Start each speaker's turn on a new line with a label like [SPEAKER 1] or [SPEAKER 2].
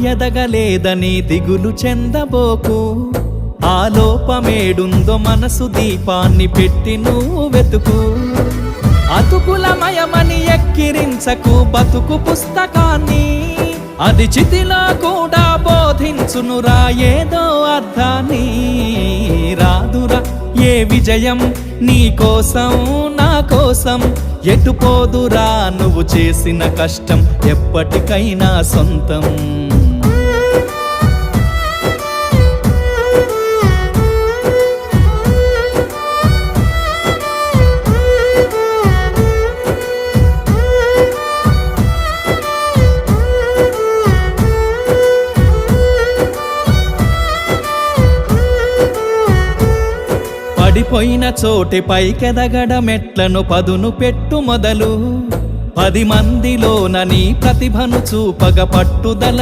[SPEAKER 1] ఎదగలేదని దిగులు చెందబోకు, ఆ లోపమేడుందో మనసు దీపాన్ని పెట్టి నువ్వు వెతుకు. అతుకులమయమని ఎక్కిరించకు బతుకు పుస్తకాన్ని, అది చితిలో కూడా బోధించునురా ఏదో అర్థాన్ని. రాదురా ఏ విజయం నీ కోసం నా కోసం, ఎటుపోదురా నువ్వు చేసిన కష్టం ఎప్పటికైనా సొంతం. పడిపోయిన చోటి పైకెదగడ మెట్లను పదును పెట్టు మొదలు, 10 మందిలోన నీ ప్రతిభను చూపగ పట్టుదల